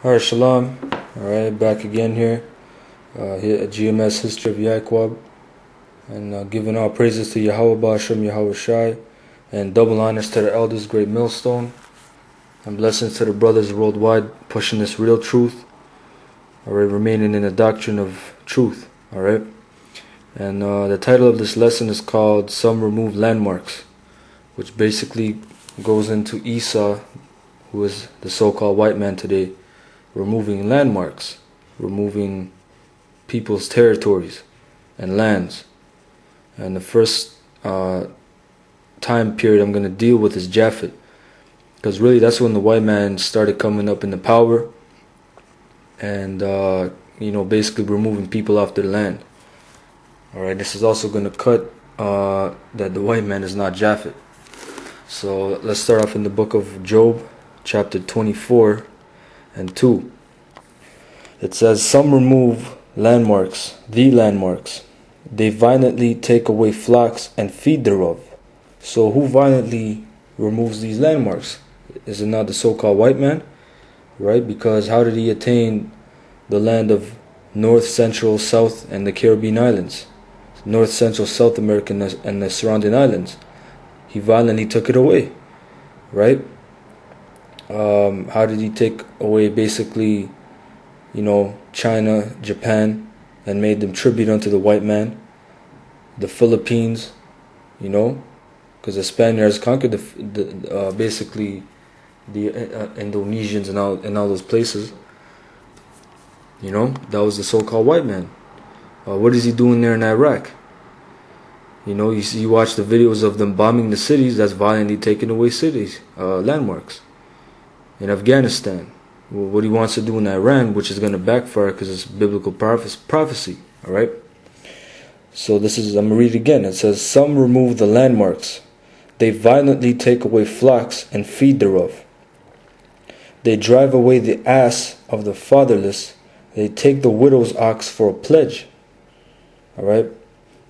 Alright, Shalom. Alright, back again here at GMS History of Yaquab. And giving all praises to Yahweh Ba'ashem Yahweh Shai. And double honors to the elders, great millstone. And blessings to the brothers worldwide pushing this real truth. Alright, remaining in the doctrine of truth. Alright. And the title of this lesson is called Some Remove Landmarks, which basically goes into Esau, who is the so-called white man today, removing landmarks, removing people's territories and lands. And the first time period I'm going to deal with is Japhet, because really that's when the white man started coming up in the power and basically removing people off their land. Alright, this is also going to cut that the white man is not Japhet. So let's start off in the book of Job, chapter 24 and 2. It says, "Some remove landmarks, the landmarks. They violently take away flocks and feed thereof." So who violently removes these landmarks? Is it not the so-called white man? Right? Because how did he attain the land of North, Central, South, and the Caribbean islands? North, Central, South America, and the surrounding islands. He violently took it away. Right? How did he take away basically, China, Japan, and made them tribute unto the white man? The Philippines, because the Spaniards conquered basically the Indonesians and all those places. That was the so-called white man. What is he doing there in Iraq? You watch the videos of them bombing the cities. That's violently taking away cities, landmarks. In Afghanistan, what he wants to do in Iran, which is going to backfire because it's biblical prophecy. Alright? So I'm going to read it again. It says, "Some remove the landmarks. They violently take away flocks and feed thereof. They drive away the ass of the fatherless. They take the widow's ox for a pledge." Alright?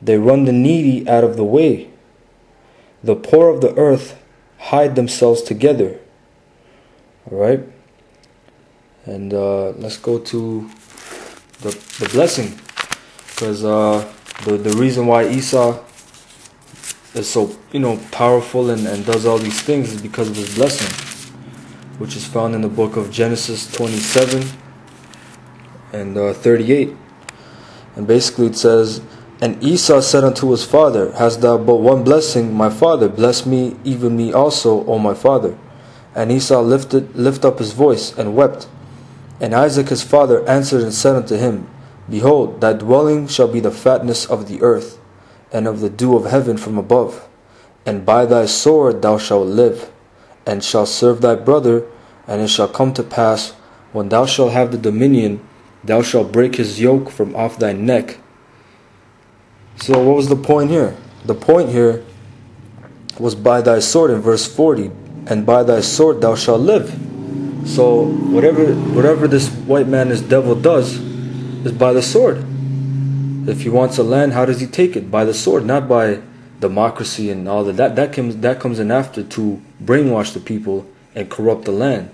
"They run the needy out of the way. The poor of the earth hide themselves together." Alright? And let's go to the blessing. Because the reason why Esau is so powerful and does all these things is because of his blessing, which is found in the book of Genesis 27 and 38. And basically it says, "And Esau said unto his father, Hast thou but one blessing, my father? Bless me, even me also, O my father. And Esau lift up his voice and wept. And Isaac his father answered and said unto him, Behold, thy dwelling shall be the fatness of the earth, and of the dew of heaven from above. And by thy sword thou shalt live, and shalt serve thy brother. And it shall come to pass, when thou shalt have the dominion, thou shalt break his yoke from off thy neck." So what was the point here? The point here was by thy sword in verse 40. "And by thy sword thou shalt live." So whatever this white man, this devil does, is by the sword. If he wants a land, how does he take it? By the sword, not by democracy and all that. That comes in after to brainwash the people and corrupt the land.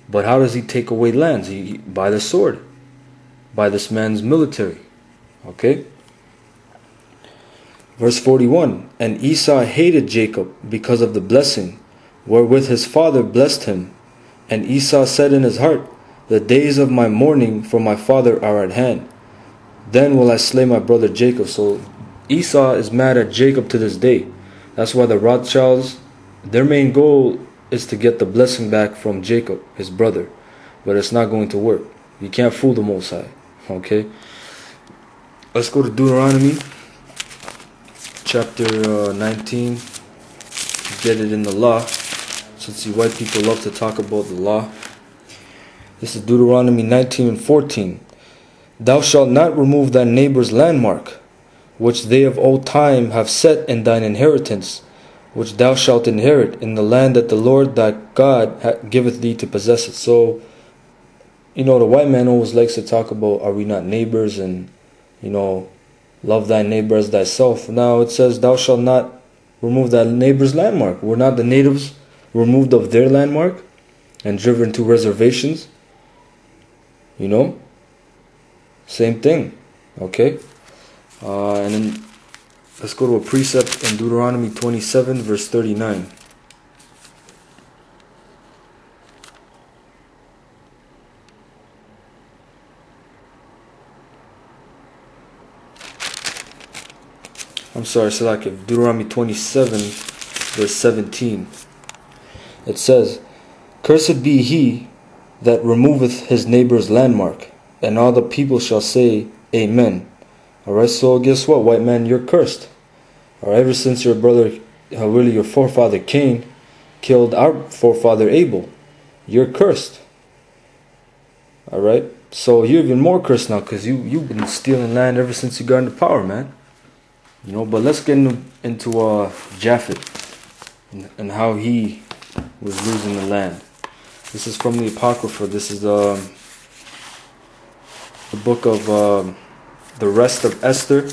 But how does he take away lands? By the sword, by this man's military. Okay. Verse 41, "And Esau hated Jacob because of the blessing wherewith his father blessed him. And Esau said in his heart, The days of my mourning for my father are at hand. Then will I slay my brother Jacob." So Esau is mad at Jacob to this day. That's why the Rothschilds, their main goal is to get the blessing back from Jacob, his brother. But it's not going to work. You can't fool the Most High. Okay? Let's go to Deuteronomy chapter 19. Get it in the law, since you white people love to talk about the law. This is Deuteronomy 19 and 14. "Thou shalt not remove thy neighbor's landmark, which they of old time have set in thine inheritance, which thou shalt inherit in the land that the Lord thy God giveth thee to possess it." So, the white man always likes to talk about, are we not neighbors, and, love thy neighbor as thyself. Now it says, "Thou shalt not remove thy neighbor's landmark." Were not the natives removed of their landmark? and driven to reservations. You know, same thing. Okay, and then let's go to a precept in Deuteronomy 27 verse 39. I'm sorry, Salakif. Deuteronomy 27 verse 17. It says, "Cursed be he that removeth his neighbor's landmark, and all the people shall say, Amen." Alright, so guess what, white man, you're cursed. Alright, ever since your brother, really your forefather Cain, killed our forefather Abel, you're cursed. Alright, so you're even more cursed now, because you've been stealing land ever since you got into power, man. You know, but let's get into Japhet and how he was losing the land. This is from the Apocrypha. This is the book of the rest of Esther,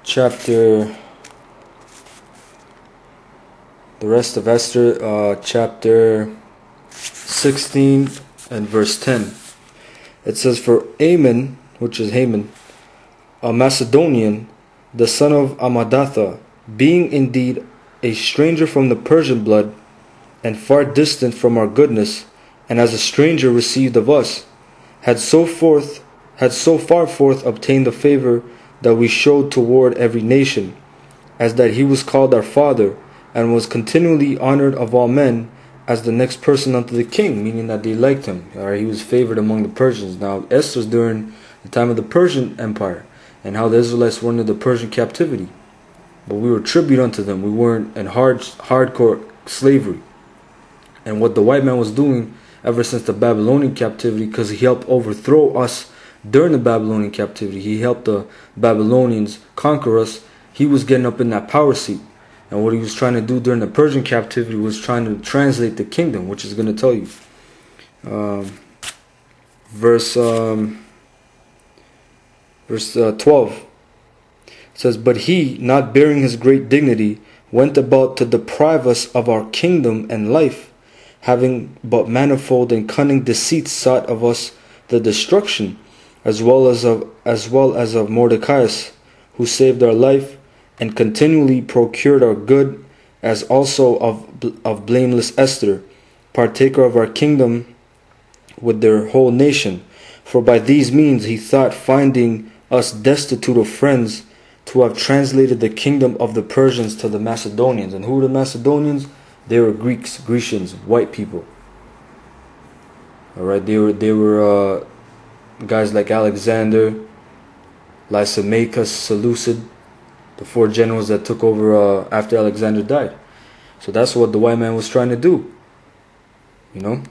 chapter 16 and verse 10. It says, "For Ammon," which is Haman, "a Macedonian, the son of Amadatha, being indeed a stranger from the Persian blood, and far distant from our goodness, and as a stranger received of us, had so far forth obtained the favor that we showed toward every nation, as that he was called our father, and was continually honored of all men, as the next person unto the king," meaning that they liked him. Alright, he was favored among the Persians. Now, Esther's during the time of the Persian Empire, and how the Israelites were under the Persian captivity. But we were tribute unto them. We weren't in hardcore slavery. And what the white man was doing ever since the Babylonian captivity, because he helped overthrow us during the Babylonian captivity, he helped the Babylonians conquer us, he was getting up in that power seat. And what he was trying to do during the Persian captivity was trying to translate the kingdom, which is going to tell you. Verse 12. It says, "But he, not bearing his great dignity, went about to deprive us of our kingdom and life, having but manifold and cunning deceits sought of us the destruction, as well as of Mordecai, who saved our life, and continually procured our good, as also of blameless Esther, partaker of our kingdom with their whole nation. For by these means he thought, finding us destitute of friends, to have translated the kingdom of the Persians to the Macedonians." And who were the Macedonians? They were Grecians, white people. Alright, they were guys like Alexander, Lysimachus, Seleucid, the 4 generals that took over after Alexander died. So that's what the white man was trying to do. You know?